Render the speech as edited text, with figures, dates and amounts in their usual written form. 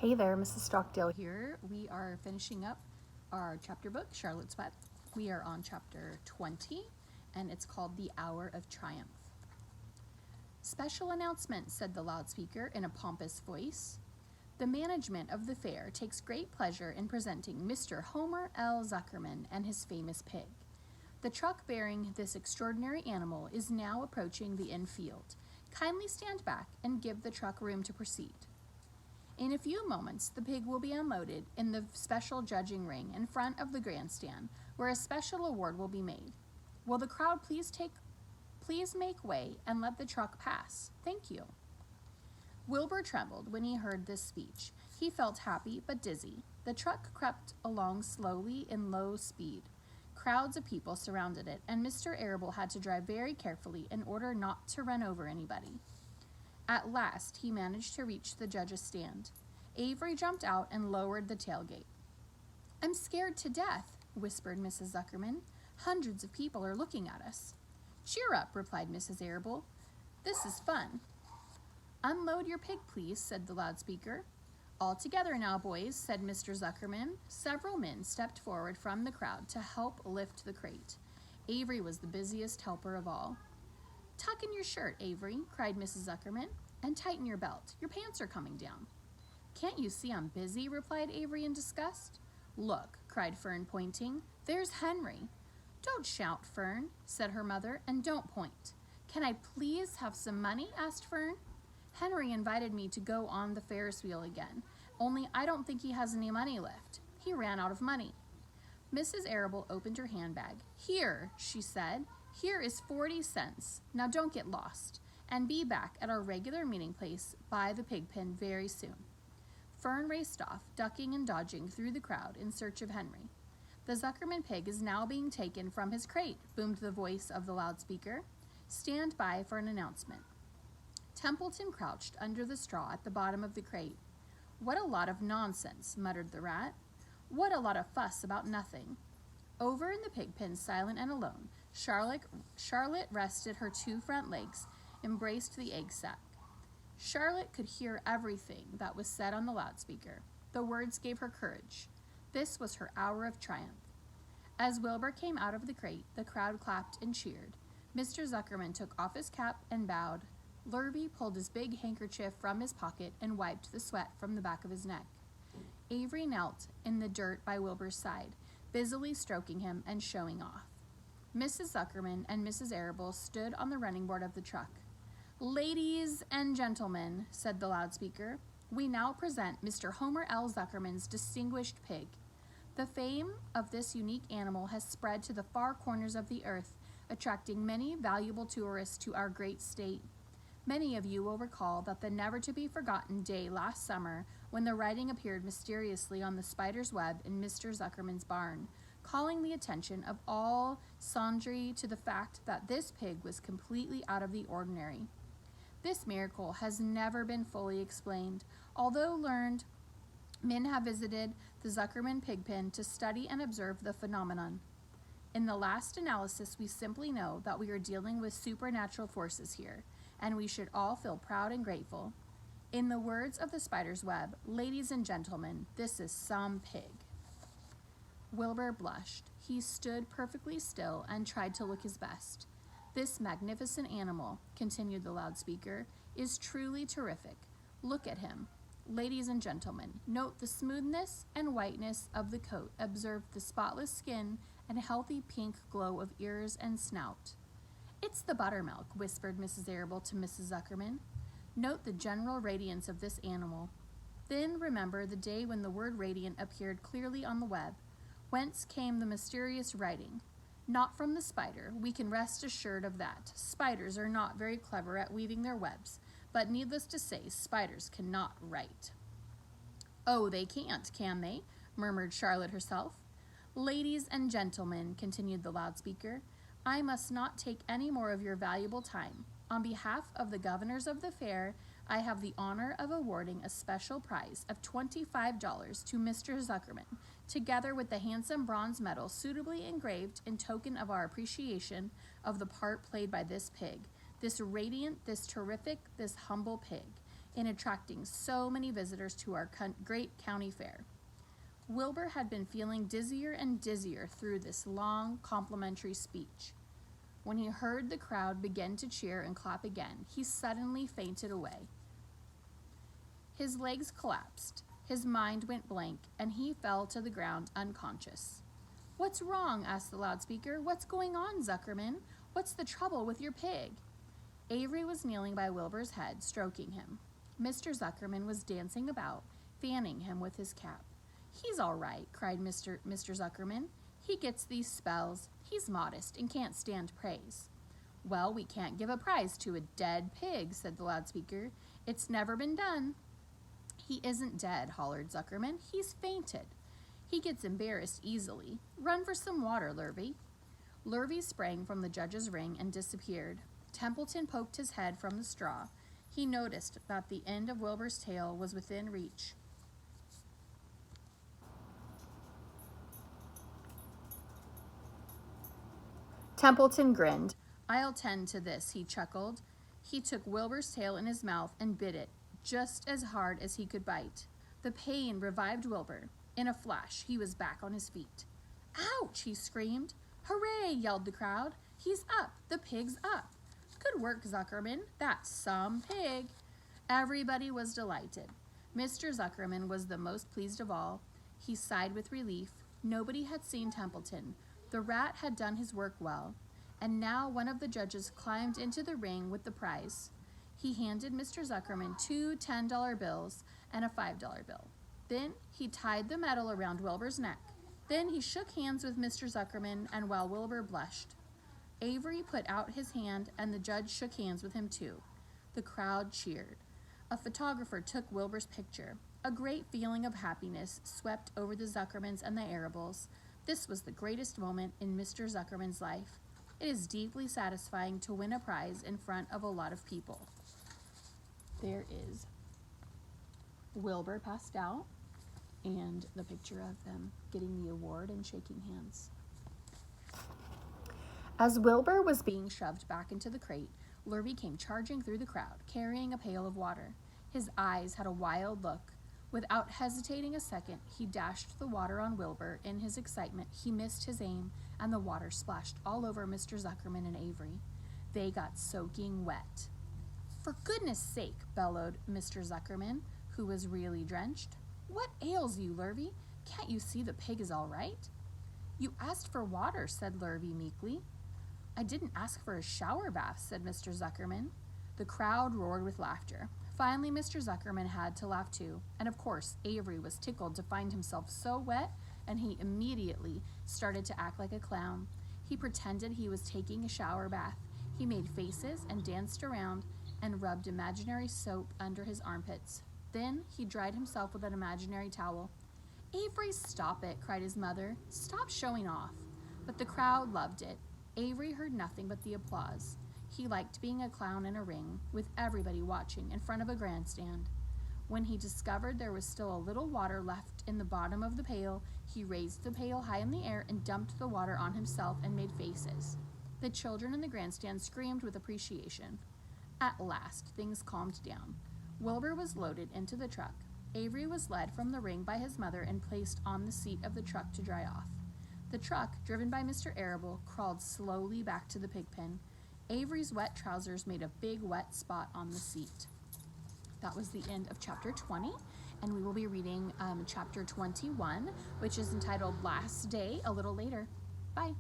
Hey there, Mrs. Stockdale here. We are finishing up our chapter book, Charlotte's Web. We are on chapter 20, and it's called The Hour of Triumph. Special announcement, said the loudspeaker in a pompous voice. The management of the fair takes great pleasure in presenting Mr. Homer L. Zuckerman and his famous pig. The truck bearing this extraordinary animal is now approaching the infield. Kindly stand back and give the truck room to proceed. In a few moments, the pig will be unloaded in the special judging ring in front of the grandstand, where a special award will be made. Will the crowd please make way and let the truck pass? Thank you. Wilbur trembled when he heard this speech. He felt happy but dizzy. The truck crept along slowly in low speed. Crowds of people surrounded it, and Mr. Arable had to drive very carefully in order not to run over anybody. At last, he managed to reach the judge's stand. Avery jumped out and lowered the tailgate. I'm scared to death, whispered Mrs. Zuckerman. Hundreds of people are looking at us. Cheer up, replied Mrs. Arable. This is fun. Unload your pig, please, said the loudspeaker. All together now, boys, said Mr. Zuckerman. Several men stepped forward from the crowd to help lift the crate. Avery was the busiest helper of all. Tuck in your shirt, Avery, cried Mrs. Zuckerman, and tighten your belt. Your pants are coming down. Can't you see I'm busy, replied Avery in disgust. Look, cried Fern, pointing. There's Henry. Don't shout, Fern, said her mother, and don't point. Can I please have some money, asked Fern. Henry invited me to go on the Ferris wheel again, only I don't think he has any money left. He ran out of money. Mrs. Arable opened her handbag. Here, she said. Here is 40 cents. Now don't get lost, and be back at our regular meeting place by the pig pen very soon. Fern raced off, ducking and dodging through the crowd in search of Henry. The Zuckerman pig is now being taken from his crate, boomed the voice of the loudspeaker. Stand by for an announcement. Templeton crouched under the straw at the bottom of the crate. What a lot of nonsense, muttered the rat. What a lot of fuss about nothing. Over in the pig pen, silent and alone, Charlotte rested her two front legs, embraced the egg sack. Charlotte could hear everything that was said on the loudspeaker. The words gave her courage. This was her hour of triumph. As Wilbur came out of the crate, the crowd clapped and cheered. Mr. Zuckerman took off his cap and bowed. Lurby pulled his big handkerchief from his pocket and wiped the sweat from the back of his neck. Avery knelt in the dirt by Wilbur's side, busily stroking him and showing off. Mrs. Zuckerman and Mrs. Arable stood on the running board of the truck. Ladies and gentlemen, said the loudspeaker, we now present Mr. Homer L. Zuckerman's distinguished pig. The fame of this unique animal has spread to the far corners of the earth, attracting many valuable tourists to our great state. Many of you will recall that the never-to-be-forgotten day last summer when the writing appeared mysteriously on the spider's web in Mr. Zuckerman's barn, calling the attention of all sundry to the fact that this pig was completely out of the ordinary. This miracle has never been fully explained, although learned men have visited the Zuckerman pig pen to study and observe the phenomenon. In the last analysis, we simply know that we are dealing with supernatural forces here, and we should all feel proud and grateful. In the words of the spider's web, ladies and gentlemen, this is some pig. Wilbur blushed. He stood perfectly still and tried to look his best. This magnificent animal, continued the loudspeaker, is truly terrific. Look at him. Ladies and gentlemen, note the smoothness and whiteness of the coat. Observe the spotless skin and healthy pink glow of ears and snout. It's the buttermilk, whispered Mrs. Arable to Mrs. Zuckerman. Note the general radiance of this animal. Then remember the day when the word radiant appeared clearly on the web. Whence came the mysterious writing? Not from the spider, we can rest assured of that. Spiders are not very clever at weaving their webs, but needless to say, spiders cannot write. Oh, they can't, can they? Murmured Charlotte herself. Ladies and gentlemen, continued the loudspeaker, I must not take any more of your valuable time. On behalf of the governors of the fair, I have the honor of awarding a special prize of $25 to Mr. Zuckerman, together with the handsome bronze medal suitably engraved in token of our appreciation of the part played by this pig, this radiant, this terrific, this humble pig. in attracting so many visitors to our great county fair. Wilbur had been feeling dizzier and dizzier through this long, complimentary speech. When he heard the crowd begin to cheer and clap again, he suddenly fainted away. His legs collapsed, his mind went blank, and he fell to the ground unconscious. "What's wrong?" asked the loudspeaker. "What's going on, Zuckerman? What's the trouble with your pig?" Avery was kneeling by Wilbur's head, stroking him. Mr. Zuckerman was dancing about, fanning him with his cap. "He's all right," cried Mr. Zuckerman. "He gets these spells. He's modest and can't stand praise." "Well, we can't give a prize to a dead pig," said the loudspeaker. "It's never been done." "He isn't dead," hollered Zuckerman. "He's fainted. He gets embarrassed easily. Run for some water, Lurvy." Lurvy sprang from the judge's ring and disappeared. Templeton poked his head from the straw. He noticed that the end of Wilbur's tail was within reach. Templeton grinned. "I'll tend to this," he chuckled. He took Wilbur's tail in his mouth and bit it just as hard as he could bite. The pain revived Wilbur. In a flash, he was back on his feet. "Ouch!" he screamed. "Hooray!" yelled the crowd. "He's up! The pig's up! Good work, Zuckerman! That's some pig!" Everybody was delighted. Mr. Zuckerman was the most pleased of all. He sighed with relief. Nobody had seen Templeton. The rat had done his work well, and now one of the judges climbed into the ring with the prize. He handed Mr. Zuckerman 2 $10 bills and a $5 bill. Then he tied the medal around Wilbur's neck. Then he shook hands with Mr. Zuckerman, and while Wilbur blushed, Avery put out his hand, and the judge shook hands with him too. The crowd cheered. A photographer took Wilbur's picture. A great feeling of happiness swept over the Zuckermans and the Arables. This was the greatest moment in Mr. Zuckerman's life. It is deeply satisfying to win a prize in front of a lot of people. There is Wilbur passed out and the picture of them getting the award and shaking hands. As Wilbur was being shoved back into the crate, Lurvy came charging through the crowd, carrying a pail of water. His eyes had a wild look. Without hesitating a second, he dashed the water on Wilbur. In his excitement, he missed his aim, and the water splashed all over Mr. Zuckerman and Avery. They got soaking wet. "For goodness sake," bellowed Mr. Zuckerman, who was really drenched. "What ails you, Lurvy? Can't you see the pig is all right?" "You asked for water," said Lurvy meekly. "I didn't ask for a shower bath," said Mr. Zuckerman. The crowd roared with laughter. Finally, Mr. Zuckerman had to laugh too, and of course, Avery was tickled to find himself so wet, and he immediately started to act like a clown. He pretended he was taking a shower bath. He made faces and danced around and rubbed imaginary soap under his armpits. Then he dried himself with an imaginary towel. "Avery, stop it," cried his mother. "Stop showing off." But the crowd loved it. Avery heard nothing but the applause. He liked being a clown in a ring, with everybody watching in front of a grandstand. When he discovered there was still a little water left in the bottom of the pail, he raised the pail high in the air and dumped the water on himself and made faces. The children in the grandstand screamed with appreciation. At last, things calmed down. Wilbur was loaded into the truck. Avery was led from the ring by his mother and placed on the seat of the truck to dry off. The truck, driven by Mr. Arable, crawled slowly back to the pig pen. Avery's wet trousers made a big wet spot on the seat. That was the end of chapter 20, and we will be reading chapter 21, which is entitled Last Day, a little later. Bye.